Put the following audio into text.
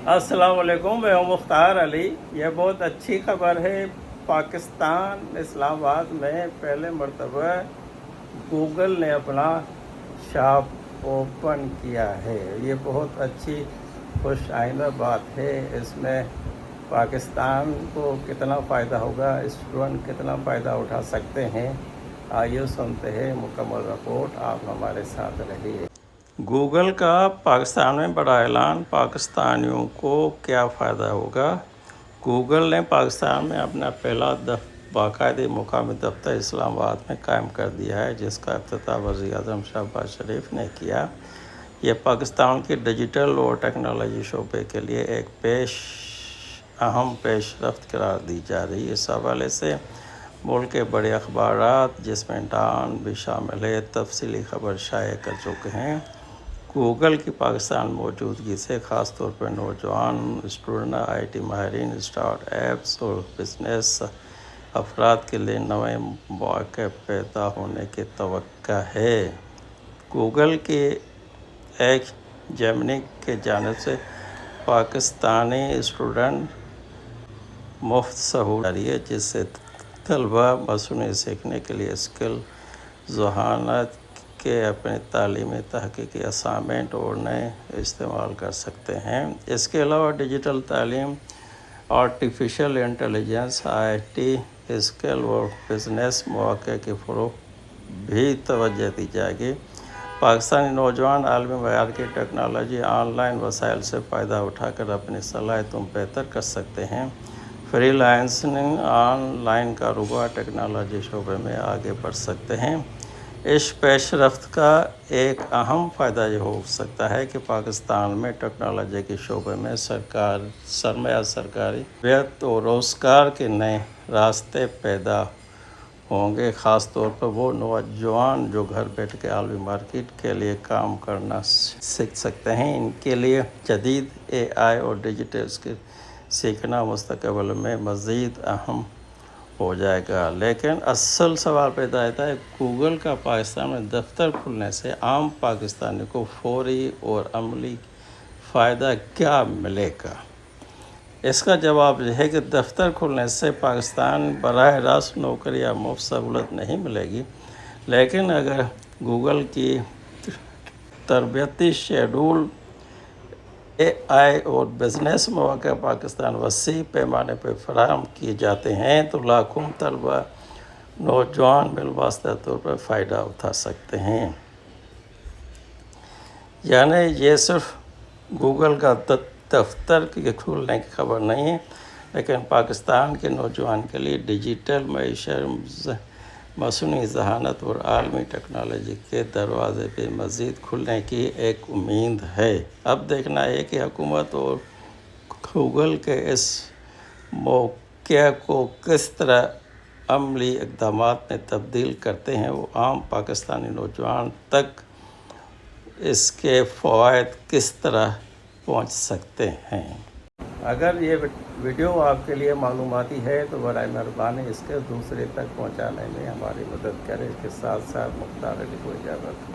अस्सलाम वालेकुम, मैं हूं मुख्तार अली। यह बहुत अच्छी खबर है। पाकिस्तान इस्लामाबाद में पहले मर्तबा गूगल ने अपना शॉप ओपन किया है। ये बहुत अच्छी खुश आइंदा बात है। इसमें पाकिस्तान को कितना फ़ायदा होगा, स्टूडेंट कितना फ़ायदा उठा सकते हैं, आइए सुनते हैं मुकम्मल रिपोर्ट। आप हमारे साथ रहिए। गूगल का पाकिस्तान में बड़ा ऐलान, पाकिस्तानियों को क्या फ़ायदा होगा। गूगल ने पाकिस्तान में अपना पहला बाकायदे मुकामी दफ्तर इस्लामाबाद में कायम कर दिया है, जिसका इफ्तिताह वज़ीर-ए-आज़म शहबाज शरीफ ने किया। यह पाकिस्तान की डिजिटल और टेक्नोलॉजी शोबे के लिए एक अहम पेशरफ्त करार दी जा रही है। इस हवाले से मुल्क के बड़े अखबारात, जिसमें डॉन भी शामिल है, तफसीली खबर शाये कर चुके हैं। गूगल की पाकिस्तान मौजूदगी से ख़ास तौर पर नौजवान स्टूडेंट, IT माहिरीन, स्टार्ट एप्स और बिजनेस अफराद के लिए नए मौक़े पैदा होने की तवक्का है। गूगल के एक जेमिनी के जानिब से पाकिस्तानी स्टूडेंट मुफ्त सहूलत जारी है, जिससे तलबा मसूनी सीखने के लिए स्किल ज़हानत के अपने तालीमी तहक़ीक़ी असाइनमेंट और नए इस्तेमाल कर सकते हैं। इसके अलावा डिजिटल तालीम, आर्टिफिशियल इंटेलिजेंस, IT स्किल और बिजनेस मौक़े के फ़रोग़ भी तवज्जो दी जाएगी। पाकिस्तानी नौजवान आलमी मयार की टेक्नोलॉजी ऑनलाइन वसाइल से फ़ायदा उठाकर अपनी सलाहियतों बेहतर कर सकते हैं। फ्रीलांसिंग, ऑनलाइन कारोबार, टेक्नोलॉजी शोबे में आगे बढ़ सकते हैं। इस पेशरफ्त का एक अहम फ़ायदा ये हो सकता है कि पाकिस्तान में टेक्नोलॉजी के शोबे में सरकारी व्यत और रोज़गार के नए रास्ते पैदा होंगे। ख़ास तौर पर वो नौजवान जो घर बैठ के आलमी मार्केट के लिए काम करना सीख सकते हैं। इनके लिए जदीद AI और डिजिटल स्किल सीखना मुस्तक़बिल में मज़ीद अहम हो जाएगा। लेकिन असल सवाल पैदा होता है, गूगल का पाकिस्तान में दफ्तर खुलने से आम पाकिस्तानी को फौरी और अमली फ़ायदा क्या मिलेगा। इसका जवाब यह है कि दफ्तर खुलने से पाकिस्तान बराह रास्त नौकरी या मुफ्त सहूलत नहीं मिलेगी, लेकिन अगर गूगल की तरबियती शेड्यूल, AI और बिजनेस मौक़े पाकिस्तान वसी पैमाने पर फराहम किए जाते हैं, तो लाखों तलबा नौजवान बिलवास्ता तौर पर फ़ायदा उठा सकते हैं। यानी ये सिर्फ गूगल का दफ्तर के खुलने की खबर नहीं है, लेकिन पाकिस्तान के नौजवान के लिए डिजिटल मईशत, मसूनी ज़हानत और आलमी टेक्नोलॉजी के दरवाज़े पे मज़ीद खुलने की एक उम्मीद है। अब देखना है कि हुकूमत और गूगल के इस मौक़े को किस तरह अमली इक़दामात में तब्दील करते हैं। वो आम पाकिस्तानी नौजवान तक इसके फ़वाइद किस तरह पहुंच सकते हैं। अगर ये वीडियो आपके लिए मालूमाती है तो बराए मेहरबानी इसके दूसरे तक पहुंचाने में हमारी मदद करें। इसके साथ साथ मुख्तार अली को इजाज़त।